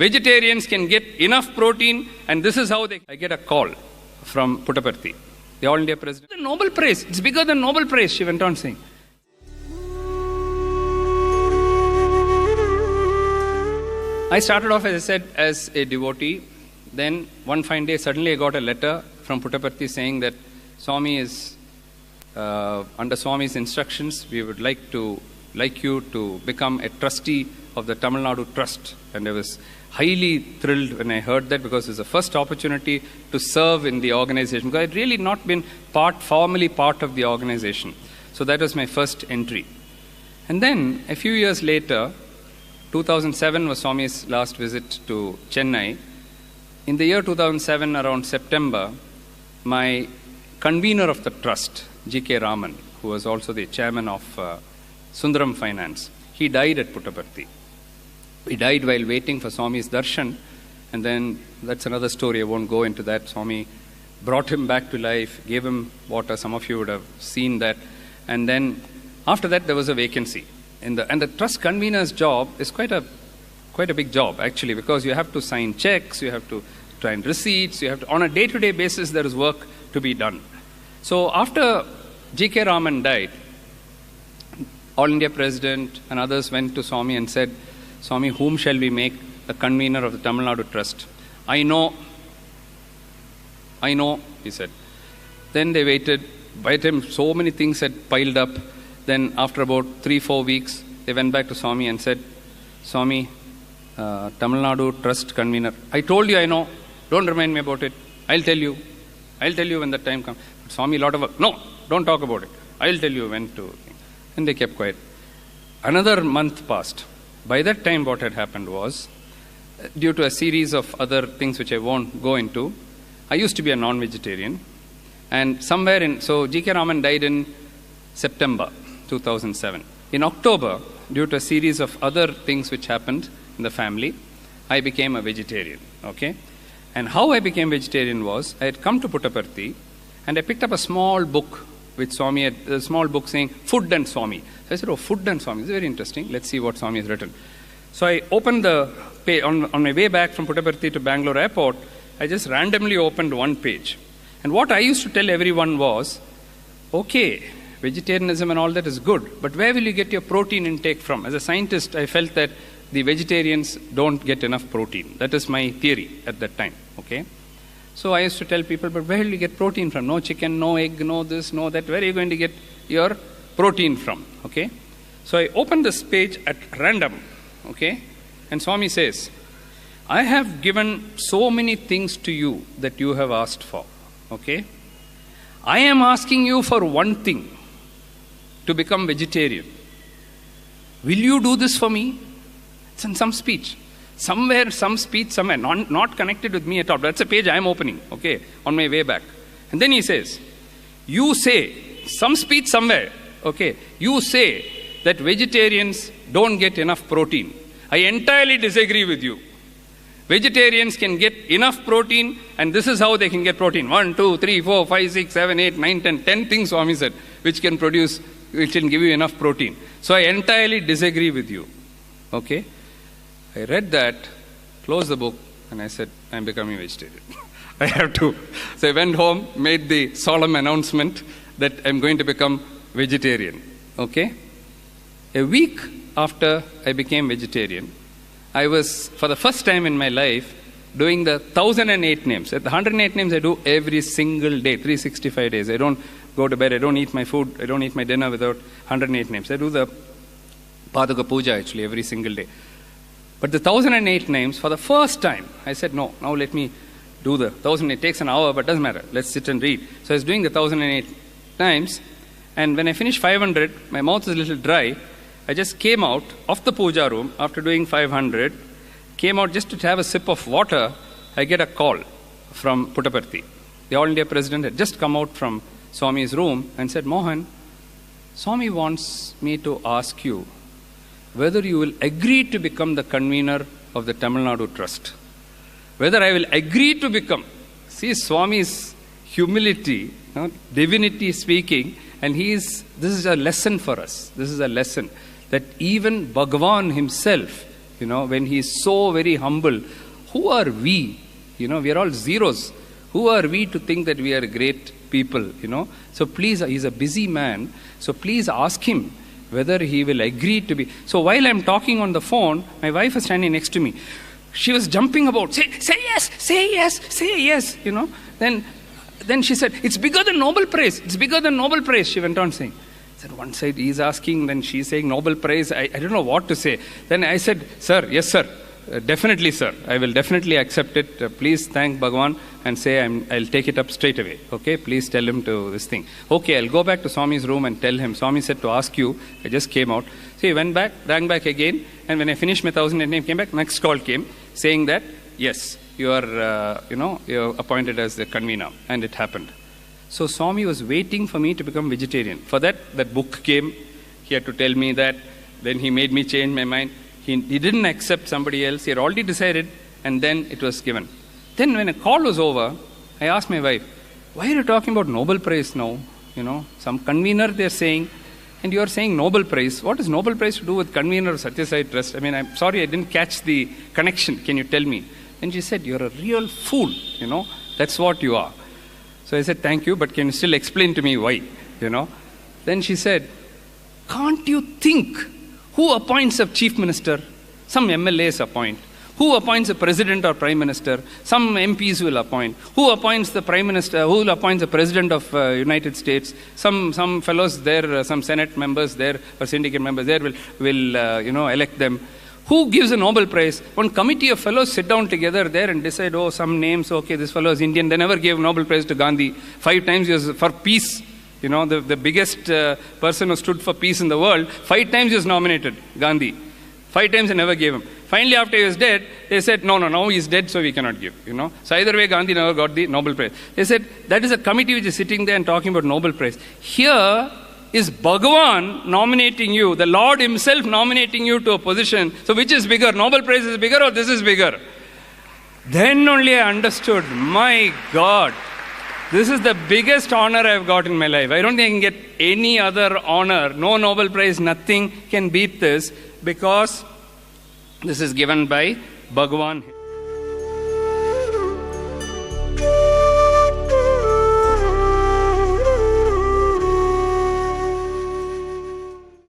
vegetarians can get enough protein, and this is how I get a call from Puttaparthi, the All India President. The Nobel Prize, it's bigger than Nobel Prize, she went on saying. I started off, as I said, as a devotee. Then one fine day, suddenly I got a letter from Puttaparthi saying that Swami is, under Swami's instructions, we would like you to become a trustee of the Tamil Nadu Trust. And I was highly thrilled when I heard that, because it was the first opportunity to serve in the organization. Because I had really not been formally part of the organization. So that was my first entry. And then, a few years later, 2007 was Swami's last visit to Chennai. In the year 2007, around September, my convener of the trust, G.K. Raman, who was also the chairman of Sundaram Finance, he died at Puttaparthi. He died while waiting for Swami's darshan, and then that's another story, I won't go into that. Swami brought him back to life, gave him water, some of you would have seen that, and then after that there was a vacancy. And the trust convener's job is quite a big job actually, because you have to sign checks, you have to sign receipts, you have to, on a day-to-day basis there is work to be done. So after G.K. Raman died, All India President and others went to Swami and said, Swami, whom shall we make the convener of the Tamil Nadu Trust? I know, he said. Then they waited. By the time so many things had piled up, then after about 3-4 weeks, they went back to Swami and said, Swami, Tamil Nadu Trust convener. I told you I know. Don't remind me about it. I'll tell you when the time comes. But Swami, a lot of work. No, don't talk about it. I'll tell you when to. And they kept quiet. Another month passed. By that time, what had happened was, due to a series of other things which I won't go into, I used to be a non-vegetarian. And so G.K. Raman died in September 2007. In October, due to a series of other things which happened in the family, I became a vegetarian. Okay? And how I became vegetarian was, I had come to Puttaparthi and I picked up a small book which Swami had, a small book saying Food and Swami. So I said, oh, Food and Swami, this is very interesting. Let's see what Swami has written. So I opened the page, on my way back from Puttaparthi to Bangalore airport, I just randomly opened one page. And what I used to tell everyone was, okay, vegetarianism and all that is good, but where will you get your protein intake from? As a scientist, I felt that the vegetarians don't get enough protein. That is my theory at that time. Okay. So I used to tell people, but where will you get protein from? No chicken, no egg, no this, no that. Where are you going to get your protein from? Okay. So I opened this page at random. Okay. And Swami says, I have given so many things to you that you have asked for. Okay. I am asking you for one thing, to become vegetarian. Will you do this for me? It's in some speech. Somewhere, not connected with me at all. That's a page I'm opening, okay, on my way back. And then he says, you say, some speech somewhere, okay, you say that vegetarians don't get enough protein. I entirely disagree with you. Vegetarians can get enough protein, and this is how they can get protein. 1, 2, 3, 4, 5, 6, 7, 8, 9, 10. 10 things, Swami said, which can give you enough protein. So I entirely disagree with you. Okay? I read that, closed the book, and I said, I'm becoming vegetarian. I have to. So I went home, made the solemn announcement that I'm going to become vegetarian. Okay? A week after I became vegetarian, I was, for the first time in my life, doing the 1008 names. At the 108 names I do every single day, 365 days. I don't go to bed, I don't eat my food, I don't eat my dinner without 108 names. I do the Paduka Puja actually every single day. But the 1008 names, for the first time, I said, no, now let me do the 1008. It takes an hour, but doesn't matter. Let's sit and read. So I was doing the 1008 times, and when I finished 500, my mouth was a little dry. I just came out of the puja room after doing 500, came out just to have a sip of water. I get a call from Puttaparthi. The All India President had just come out from Swami's room and said, Mohan, Swami wants me to ask you whether you will agree to become the convener of the Tamil Nadu Trust. Whether I will agree to become. See Swami's humility, divinity speaking, and this is a lesson for us. This is a lesson that even Bhagavan himself, when he is so very humble. Who are we? We are all zeros. Who are we to think that we are great people, So please, he's a busy man. So please ask him whether he will agree to be. So while I'm talking on the phone, my wife is standing next to me. She was jumping about. Say yes, say yes, say yes, Then she said, it's bigger than Nobel Prize. It's bigger than Nobel Prize, she went on saying. I said, one side he's asking, then she's saying Nobel Prize. I don't know what to say. Then I said, sir, yes, sir. Definitely, sir. I will definitely accept it. Please thank Bhagavan and say I'll take it up straight away. Okay, please tell him to this thing. Okay, I'll go back to Swami's room and tell him. Swami said to ask you. I just came out. So he went back, rang back again. And when I finished my 1,000 name came back, next call came saying that, yes, you are, you're appointed as the convener. And it happened. So Swami was waiting for me to become vegetarian. For that book came. He had to tell me that. Then he made me change my mind. He didn't accept somebody else. He had already decided, and then it was given. Then when a call was over, I asked my wife, why are you talking about Nobel Prize now? Some convener they're saying, and you're saying Nobel Prize. What does Nobel Prize to do with convener of Sathya Sai Trust? I'm sorry, I didn't catch the connection. Can you tell me? And she said, you're a real fool. That's what you are. So I said, thank you, but can you still explain to me why? Then she said, can't you think? Who appoints a chief minister? Some MLAs appoint. Who appoints a president or prime minister? Some MPs will appoint. Who appoints the prime minister? Who appoints the president of United States? Some fellows there, some Senate members there, or syndicate members there will elect them. Who gives a Nobel Prize? One committee of fellows sit down together there and decide, some names, okay, this fellow is Indian. They never gave Nobel Prize to Gandhi. 5 times he was for peace. The biggest person who stood for peace in the world, 5 times he was nominated, Gandhi. 5 times they never gave him. Finally, after he was dead, they said, no, now he's dead, so we cannot give. So either way, Gandhi never got the Nobel Prize. They said, that is a committee which is sitting there and talking about Nobel Prize. Here is Bhagavan nominating you, the Lord himself nominating you to a position. So which is bigger? Nobel Prize is bigger or this is bigger? Then only I understood, my God. This is the biggest honor I've got in my life. I don't think I can get any other honor. No Nobel Prize, nothing can beat this because this is given by Bhagavan.